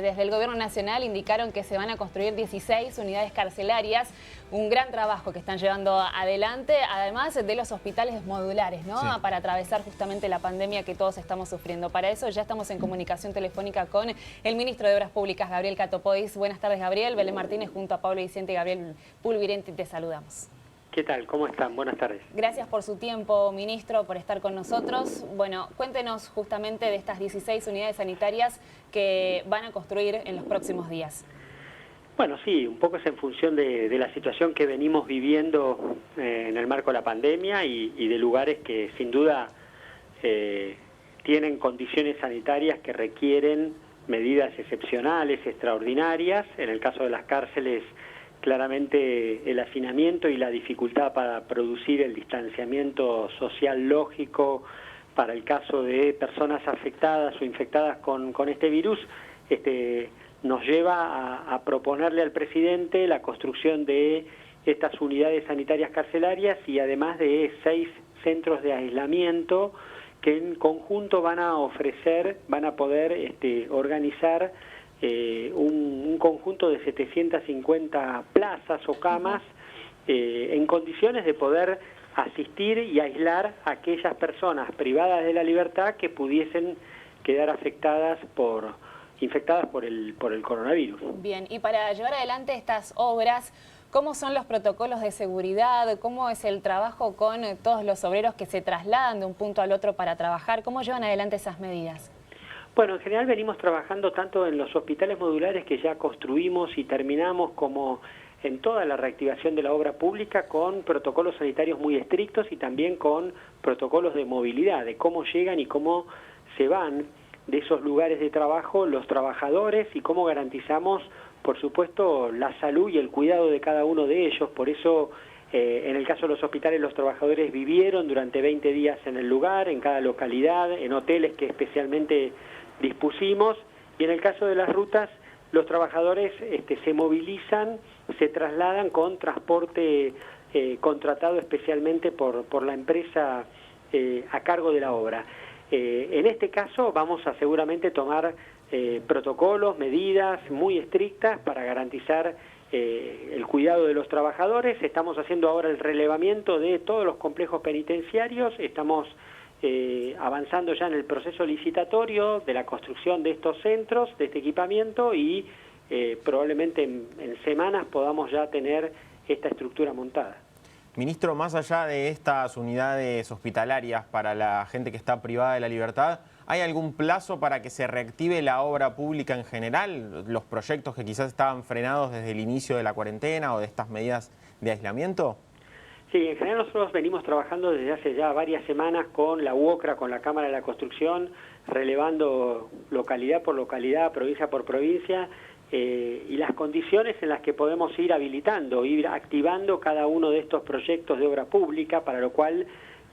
Desde el Gobierno Nacional indicaron que se van a construir 16 unidades carcelarias, un gran trabajo que están llevando adelante, además de los hospitales modulares, ¿no? Sí. Para atravesar justamente la pandemia que todos estamos sufriendo. Para eso ya estamos en comunicación telefónica con el ministro de Obras Públicas, Gabriel Catopodis. Buenas tardes, Gabriel. Belén Martínez junto a Pablo Vicente y Gabriel Pulvirenti, te saludamos. ¿Qué tal? ¿Cómo están? Buenas tardes. Gracias por su tiempo, ministro, por estar con nosotros. Bueno, cuéntenos justamente de estas 16 unidades sanitarias que van a construir en los próximos días. Bueno, sí, un poco es en función de la situación que venimos viviendo en el marco de la pandemia y de lugares que sin duda tienen condiciones sanitarias que requieren medidas excepcionales, extraordinarias. En el caso de las cárceles, claramente el hacinamiento y la dificultad para producir el distanciamiento social lógico para el caso de personas afectadas o infectadas con este virus, nos lleva a proponerle al presidente la construcción de estas unidades sanitarias carcelarias y además de 6 centros de aislamiento que en conjunto van a poder organizar un conjunto de 750 plazas o camas en condiciones de poder asistir y aislar a aquellas personas privadas de la libertad que pudiesen quedar infectadas por el coronavirus. Bien, y para llevar adelante estas obras, ¿cómo son los protocolos de seguridad? ¿Cómo es el trabajo con todos los obreros que se trasladan de un punto al otro para trabajar? ¿Cómo llevan adelante esas medidas? Bueno, en general venimos trabajando tanto en los hospitales modulares que ya construimos y terminamos como en toda la reactivación de la obra pública con protocolos sanitarios muy estrictos y también con protocolos de movilidad, de cómo llegan y cómo se van de esos lugares de trabajo los trabajadores y cómo garantizamos, por supuesto, la salud y el cuidado de cada uno de ellos. Por eso, en el caso de los hospitales, los trabajadores vivieron durante 20 días en el lugar, en cada localidad, en hoteles que especialmente dispusimos, y en el caso de las rutas, los trabajadores se movilizan, se trasladan con transporte contratado especialmente por la empresa a cargo de la obra. En este caso vamos a seguramente tomar protocolos, medidas muy estrictas para garantizar el cuidado de los trabajadores. Estamos haciendo ahora el relevamiento de todos los complejos penitenciarios, estamos avanzando ya en el proceso licitatorio de la construcción de estos centros, de este equipamiento y probablemente en semanas podamos ya tener esta estructura montada. Ministro, más allá de estas unidades hospitalarias para la gente que está privada de la libertad, ¿hay algún plazo para que se reactive la obra pública en general? ¿Los proyectos que quizás estaban frenados desde el inicio de la cuarentena o de estas medidas de aislamiento? Sí, en general nosotros venimos trabajando desde hace ya varias semanas con la UOCRA, con la Cámara de la Construcción, relevando localidad por localidad, provincia por provincia, y las condiciones en las que podemos ir habilitando, ir activando cada uno de estos proyectos de obra pública, para lo cual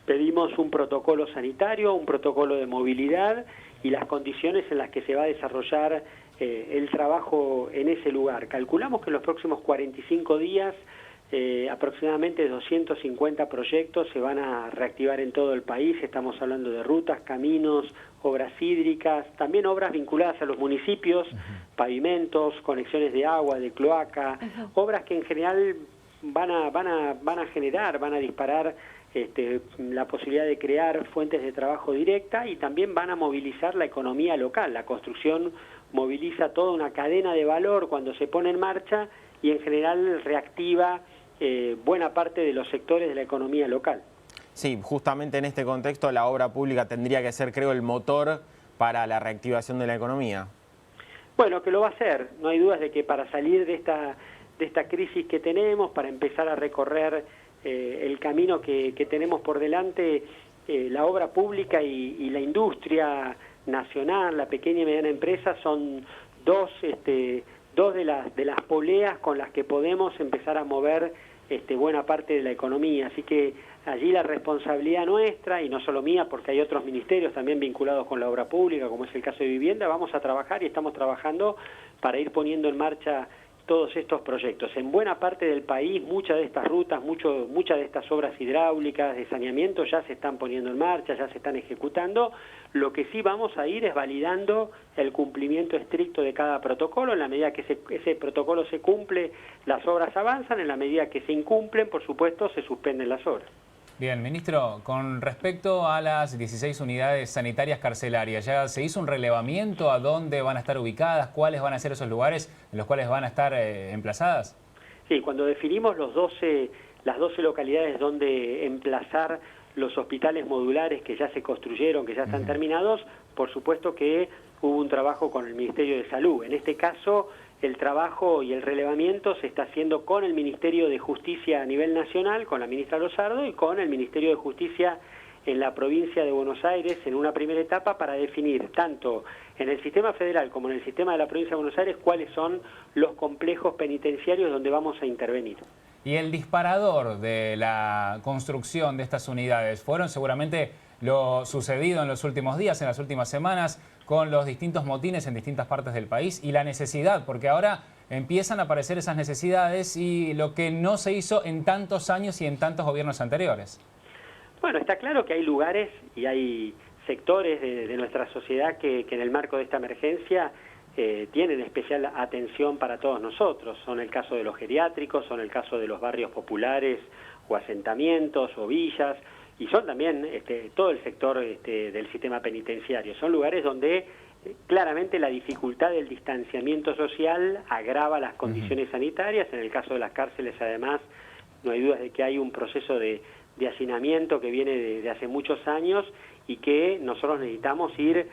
pedimos un protocolo sanitario, un protocolo de movilidad y las condiciones en las que se va a desarrollar el trabajo en ese lugar. Calculamos que en los próximos 45 días aproximadamente 250 proyectos se van a reactivar en todo el país. Estamos hablando de rutas, caminos, obras hídricas, también obras vinculadas a los municipios, pavimentos, conexiones de agua, de cloaca, obras que en general van a disparar la posibilidad de crear fuentes de trabajo directa y también van a movilizar la economía local. La construcción moviliza toda una cadena de valor cuando se pone en marcha y en general reactiva buena parte de los sectores de la economía local. Sí, justamente en este contexto la obra pública tendría que ser, creo, el motor para la reactivación de la economía. Bueno, que lo va a hacer. No hay dudas de que para salir de esta crisis que tenemos, para empezar a recorrer el camino que tenemos por delante, la obra pública y la industria nacional, la pequeña y mediana empresa, son dos de las poleas con las que podemos empezar a mover buena parte de la economía. Así que allí la responsabilidad nuestra, y no solo mía, porque hay otros ministerios también vinculados con la obra pública, como es el caso de vivienda, vamos a trabajar y estamos trabajando para ir poniendo en marcha todos estos proyectos. En buena parte del país, muchas de estas rutas, muchas de estas obras hidráulicas de saneamiento ya se están poniendo en marcha, ya se están ejecutando. Lo que sí vamos a ir es validando el cumplimiento estricto de cada protocolo. En la medida que ese protocolo se cumple, las obras avanzan. En la medida que se incumplen, por supuesto, se suspenden las obras. Bien, ministro, con respecto a las 16 unidades sanitarias carcelarias, ¿ya se hizo un relevamiento a dónde van a estar ubicadas? ¿Cuáles van a ser esos lugares en los cuales van a estar emplazadas? Sí, cuando definimos las 12 localidades donde emplazar los hospitales modulares que ya se construyeron, que ya están terminados, por supuesto que hubo un trabajo con el Ministerio de Salud. En este caso, el trabajo y el relevamiento se está haciendo con el Ministerio de Justicia a nivel nacional, con la ministra Lozardo, y con el Ministerio de Justicia en la provincia de Buenos Aires en una primera etapa para definir tanto en el sistema federal como en el sistema de la provincia de Buenos Aires cuáles son los complejos penitenciarios donde vamos a intervenir. Y el disparador de la construcción de estas unidades fueron seguramente lo sucedido en los últimos días, en las últimas semanas, con los distintos motines en distintas partes del país y la necesidad, porque ahora empiezan a aparecer esas necesidades y lo que no se hizo en tantos años y en tantos gobiernos anteriores. Bueno, está claro que hay lugares y hay sectores de nuestra sociedad que en el marco de esta emergencia tienen especial atención para todos nosotros. Son el caso de los geriátricos, son el caso de los barrios populares o asentamientos o villas, y son también todo el sector del sistema penitenciario. Son lugares donde claramente la dificultad del distanciamiento social agrava las condiciones sanitarias. En el caso de las cárceles, además, no hay dudas de que hay un proceso de hacinamiento que viene de hace muchos años y que nosotros necesitamos ir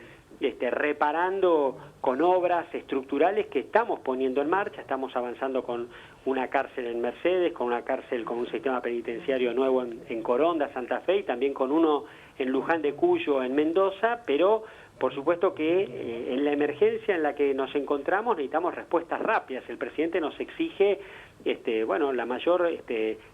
reparando con obras estructurales que estamos poniendo en marcha. Estamos avanzando con una cárcel en Mercedes, con una cárcel con un sistema penitenciario nuevo en Coronda, Santa Fe, y también con uno en Luján de Cuyo, en Mendoza, pero por supuesto que en la emergencia en la que nos encontramos necesitamos respuestas rápidas. El presidente nos exige la mayor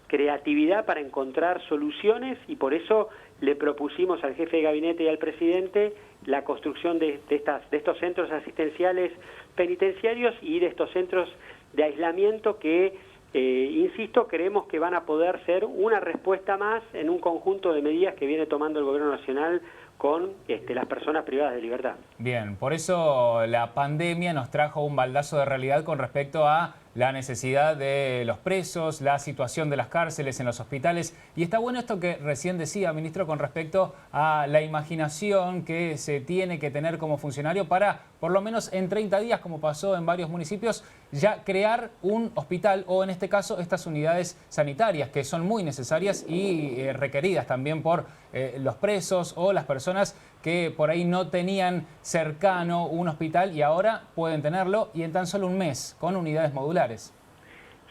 creatividad para encontrar soluciones, y por eso le propusimos al jefe de gabinete y al presidente la construcción de estos centros asistenciales penitenciarios y de estos centros de aislamiento que, insisto, creemos que van a poder ser una respuesta más en un conjunto de medidas que viene tomando el Gobierno Nacional con las personas privadas de libertad. Bien, por eso la pandemia nos trajo un baldazo de realidad con respecto a la necesidad de los presos, la situación de las cárceles, en los hospitales. Y está bueno esto que recién decía, ministro, con respecto a la imaginación que se tiene que tener como funcionario para, por lo menos en 30 días, como pasó en varios municipios, ya crear un hospital o, en este caso, estas unidades sanitarias que son muy necesarias y requeridas también por los presos o las personas que por ahí no tenían cercano un hospital y ahora pueden tenerlo, y en tan solo un mes, con unidades modulares.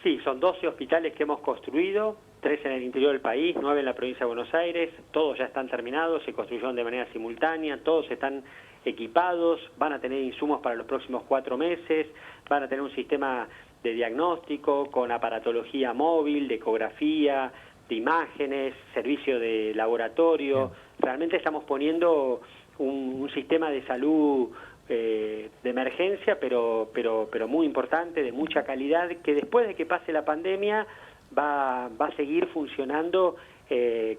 Sí, son 12 hospitales que hemos construido, 3 en el interior del país, 9 en la provincia de Buenos Aires, todos ya están terminados, se construyeron de manera simultánea, todos están equipados, van a tener insumos para los próximos 4 meses, van a tener un sistema de diagnóstico con aparatología móvil, de ecografía, de imágenes, servicio de laboratorio. Realmente estamos poniendo un sistema de salud de emergencia, pero muy importante, de mucha calidad, que después de que pase la pandemia va a seguir funcionando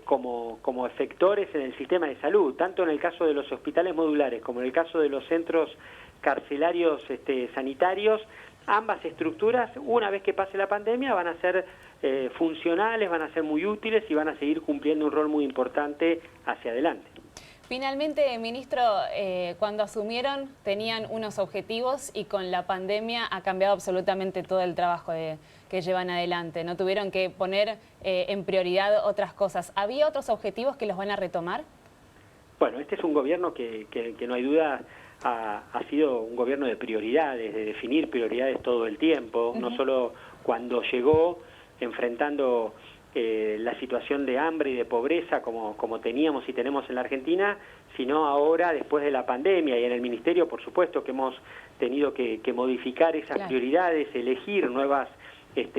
como efectores en el sistema de salud, tanto en el caso de los hospitales modulares como en el caso de los centros carcelarios sanitarios. Ambas estructuras, una vez que pase la pandemia, van a ser funcionales, van a ser muy útiles y van a seguir cumpliendo un rol muy importante hacia adelante. Finalmente, ministro, cuando asumieron tenían unos objetivos y con la pandemia ha cambiado absolutamente todo el trabajo que llevan adelante. ¿No tuvieron que poner en prioridad otras cosas? ¿Había otros objetivos que los van a retomar? Bueno, este es un gobierno que no hay duda ha sido un gobierno de prioridades, de definir prioridades todo el tiempo, no solo cuando llegó enfrentando la situación de hambre y de pobreza como teníamos y tenemos en la Argentina, sino ahora después de la pandemia, y en el Ministerio por supuesto que hemos tenido que modificar esas prioridades, elegir nuevas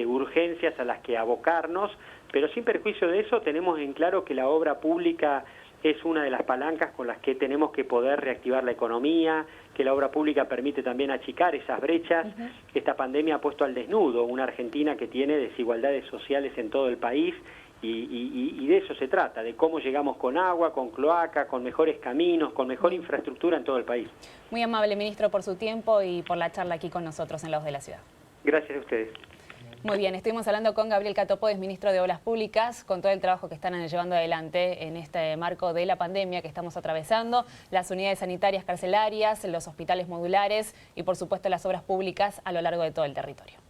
urgencias a las que abocarnos, pero sin perjuicio de eso tenemos en claro que la obra pública es una de las palancas con las que tenemos que poder reactivar la economía, que la obra pública permite también achicar esas brechas. Esta pandemia ha puesto al desnudo una Argentina que tiene desigualdades sociales en todo el país y de eso se trata, de cómo llegamos con agua, con cloaca, con mejores caminos, con mejor infraestructura en todo el país. Muy amable, ministro, por su tiempo y por la charla aquí con nosotros en La Voz de la Ciudad. Gracias a ustedes. Muy bien, estuvimos hablando con Gabriel Catopodis, ministro de Obras Públicas, con todo el trabajo que están llevando adelante en este marco de la pandemia que estamos atravesando, las unidades sanitarias carcelarias, los hospitales modulares y por supuesto las obras públicas a lo largo de todo el territorio.